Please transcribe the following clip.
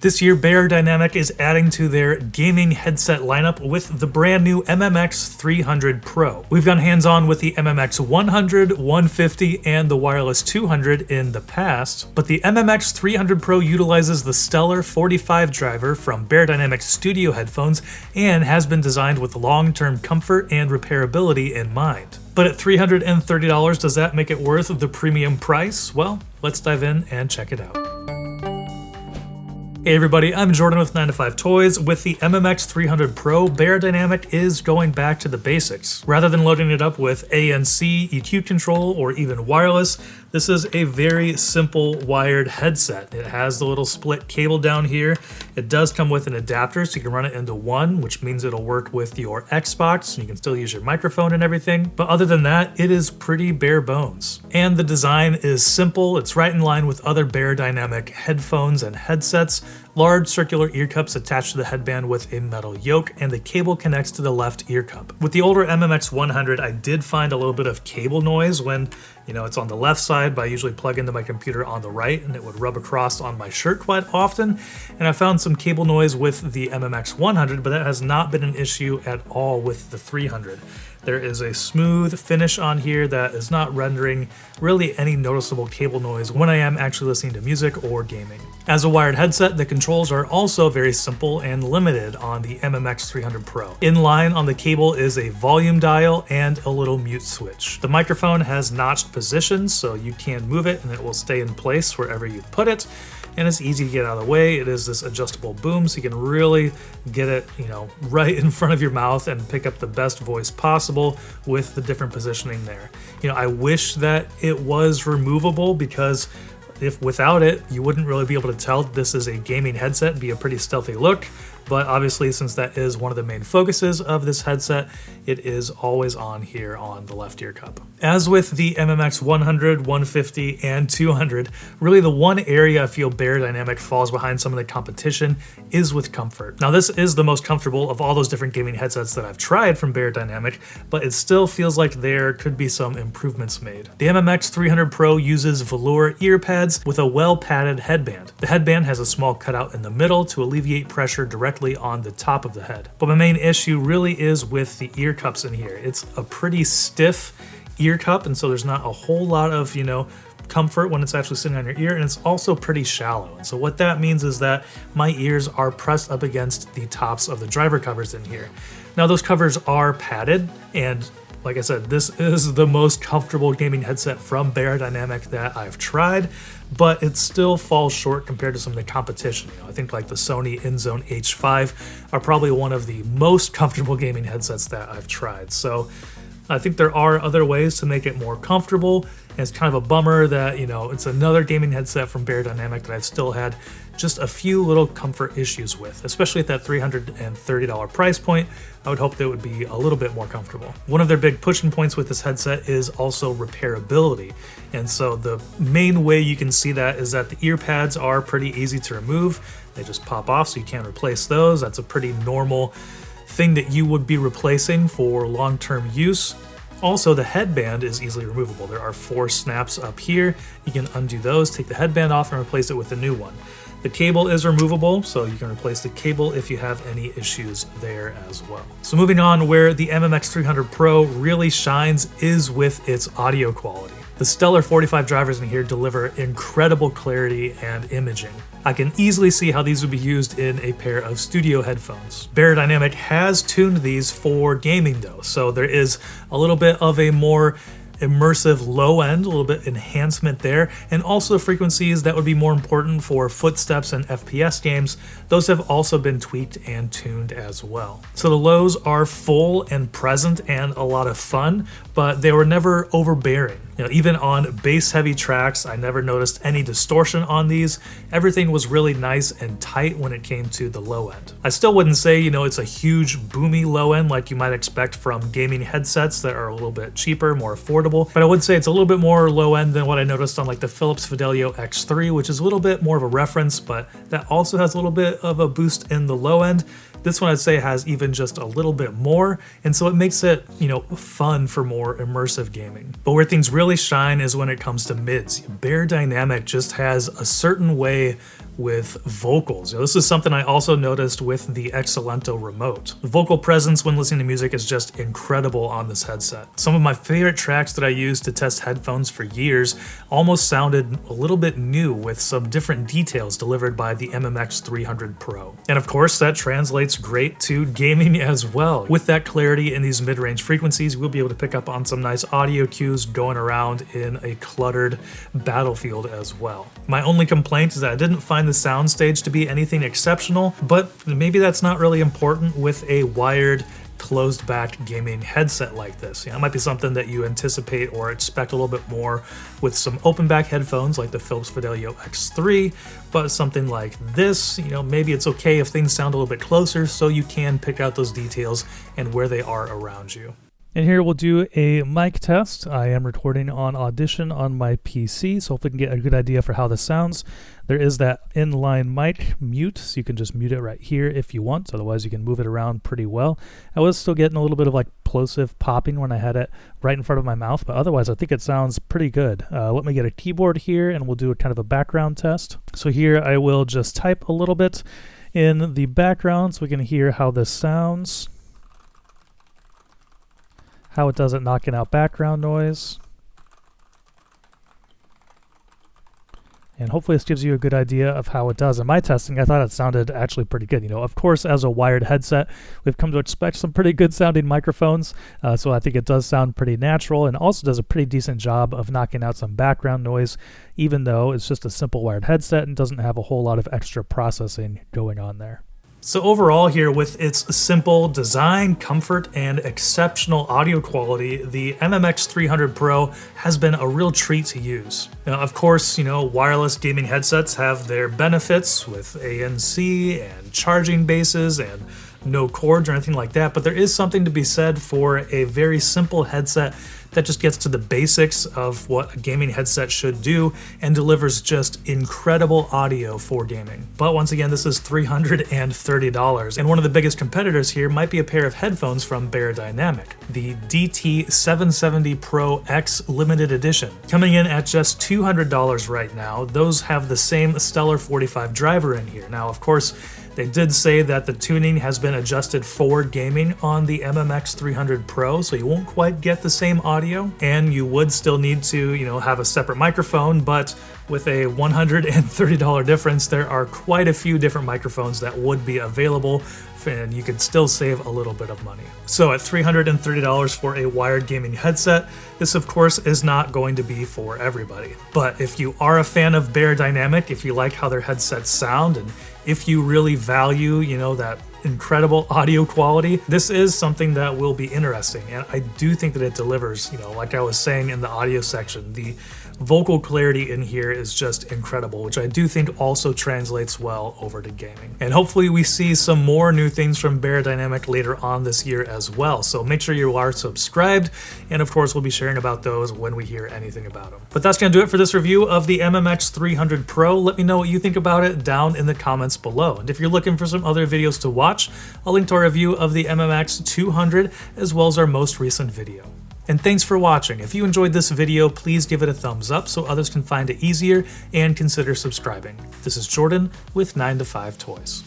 This year, Beyerdynamic is adding to their gaming headset lineup with the brand new MMX 300 Pro. We've gone hands-on with the MMX 100, 150, and the wireless 200 in the past, but the MMX 300 Pro utilizes the stellar 45 driver from Beyerdynamic Studio headphones and has been designed with long-term comfort and repairability in mind. But at $330, does that make it worth the premium price? Well, let's dive in and check it out. Hey everybody, I'm Jordan with 9 to 5 Toys. With the MMX 300 Pro, Beyerdynamic is going back to the basics. Rather than loading it up with ANC, EQ control, or even wireless, this is a very simple wired headset. It has the little split cable down here. It does come with an adapter, so you can run it into one, which means it'll work with your Xbox, and you can still use your microphone and everything. But other than that, it is pretty bare bones. And the design is simple. It's right in line with other Beyerdynamic headphones and headsets. Large circular ear cups attached to the headband with a metal yoke, and the cable connects to the left ear cup. With the older MMX 100, I did find a little bit of cable noise when, it's on the left side, but I usually plug into my computer on the right, and it would rub across on my shirt quite often. And I found some cable noise with the MMX 100, but that has not been an issue at all with the 300. There is a smooth finish on here that is not rendering really any noticeable cable noise when I am actually listening to music or gaming. As a wired headset, the controls are also very simple and limited on the MMX 300 Pro. In line on the cable is a volume dial and a little mute switch. The microphone has notched positions, so you can move it and it will stay in place wherever you put it. And it's easy to get out of the way. It is this adjustable boom, so you can really get it, right in front of your mouth and pick up the best voice possible with the different positioning there. I wish that it was removable, because if without it, you wouldn't really be able to tell that this is a gaming headset and be a pretty stealthy look. But obviously, since that is one of the main focuses of this headset, it is always on here on the left ear cup. As with the MMX 100, 150, and 200, really the one area I feel Beyerdynamic falls behind some of the competition is with comfort. Now, this is the most comfortable of all those different gaming headsets that I've tried from Beyerdynamic, but it still feels like there could be some improvements made. The MMX 300 Pro uses velour ear pads with a well-padded headband. The headband has a small cutout in the middle to alleviate pressure directly on the top of the head. But my main issue really is with the ear cups in here. It's a pretty stiff ear cup, and so there's not a whole lot of, comfort when it's actually sitting on your ear, and it's also pretty shallow. And so what that means is that my ears are pressed up against the tops of the driver covers in here. Now, those covers are padded, and like I said, this is the most comfortable gaming headset from Beyerdynamic that I've tried, but it still falls short compared to some of the competition. I think like the Sony InZone H5 are probably one of the most comfortable gaming headsets that I've tried. So I think there are other ways to make it more comfortable, and it's kind of a bummer that, it's another gaming headset from Beyerdynamic that I've still had just a few little comfort issues with, especially at that $330 price point. I would hope that it would be a little bit more comfortable. One of their big pushing points with this headset is also repairability. And so the main way you can see that is that the ear pads are pretty easy to remove. They just pop off, so you can't replace those. That's a pretty normal thing that you would be replacing for long-term use. Also, the headband is easily removable. There are 4 snaps up here. You can undo those, take the headband off, and replace it with a new one. The cable is removable, so you can replace the cable if you have any issues there as well. So moving on, where the MMX 300 Pro really shines is with its audio quality. The stellar 45 drivers in here deliver incredible clarity and imaging. I can easily see how these would be used in a pair of studio headphones. Beyerdynamic has tuned these for gaming though, so there is a little bit of a more immersive low end, a little bit enhancement there, and also frequencies that would be more important for footsteps and FPS games. Those have also been tweaked and tuned as well. So the lows are full and present and a lot of fun, but they were never overbearing. Even on bass heavy tracks, I never noticed any distortion on these. Everything was really nice and tight when it came to the low end. I still wouldn't say, it's a huge boomy low end like you might expect from gaming headsets that are a little bit cheaper, more affordable, but I would say it's a little bit more low end than what I noticed on like the Philips Fidelio X3, which is a little bit more of a reference, but that also has a little bit of a boost in the low end. This one I'd say has even just a little bit more, and so it makes it, fun for more immersive gaming. But where things really shine is when it comes to mids. Beyerdynamic just has a certain way with vocals. This is something I also noticed with the Excelento remote. The vocal presence when listening to music is just incredible on this headset. Some of my favorite tracks that I used to test headphones for years almost sounded a little bit new with some different details delivered by the MMX 300 Pro. And of course, that translates great to gaming as well. With that clarity in these mid-range frequencies, we'll be able to pick up on some nice audio cues going around in a cluttered battlefield as well. My only complaint is that I didn't find the soundstage to be anything exceptional, but maybe that's not really important with a wired closed back gaming headset like this. It might be something that you anticipate or expect a little bit more with some open back headphones like the Philips Fidelio X3, but something like this, maybe it's okay if things sound a little bit closer so you can pick out those details and where they are around you. And here we'll do a mic test. I am recording on Audition on my PC, so hopefully we can get a good idea for how this sounds. There is that inline mic mute, so you can just mute it right here if you want. Otherwise, you can move it around pretty well. I was still getting a little bit of like plosive popping when I had it right in front of my mouth, but otherwise I think it sounds pretty good. Let me get a keyboard here and we'll do a kind of a background test. So here I will just type a little bit in the background so we can hear how this sounds. How it does it knocking out background noise. And hopefully this gives you a good idea of how it does. In my testing, I thought it sounded actually pretty good. Of course, as a wired headset, we've come to expect some pretty good sounding microphones. So I think it does sound pretty natural and also does a pretty decent job of knocking out some background noise, even though it's just a simple wired headset and doesn't have a whole lot of extra processing going on there. So overall here, with its simple design, comfort, and exceptional audio quality, the MMX 300 Pro has been a real treat to use. Now, of course, wireless gaming headsets have their benefits with ANC and charging bases and no cords or anything like that, but there is something to be said for a very simple headset that just gets to the basics of what a gaming headset should do and delivers just incredible audio for gaming. But once again, this is $330, and one of the biggest competitors here might be a pair of headphones from Beyerdynamic, the DT770 Pro X Limited Edition. Coming in at just $200 right now, those have the same Stellar 45 driver in here. Now, of course, they did say that the tuning has been adjusted for gaming on the MMX 300 Pro, so you won't quite get the same audio, and you would still need to, have a separate microphone, but with a $130 difference, there are quite a few different microphones that would be available, and you could still save a little bit of money. So at $330 for a wired gaming headset, this of course is not going to be for everybody. But if you are a fan of Beyerdynamic, if you like how their headsets sound, and if you really value, that incredible audio quality, this is something that will be interesting. And I do think that it delivers, like I was saying in the audio section, the vocal clarity in here is just incredible, which I do think also translates well over to gaming. And hopefully we see some more new things from Beyerdynamic later on this year as well. So make sure you are subscribed, and of course we'll be sharing about those when we hear anything about them. But that's going to do it for this review of the MMX 300 Pro. Let me know what you think about it down in the comments below. And if you're looking for some other videos to watch, I'll link to our review of the MMX 200 as well as our most recent video. And thanks for watching. If you enjoyed this video, please give it a thumbs up so others can find it easier and consider subscribing. This is Jordan with 9to5 Toys.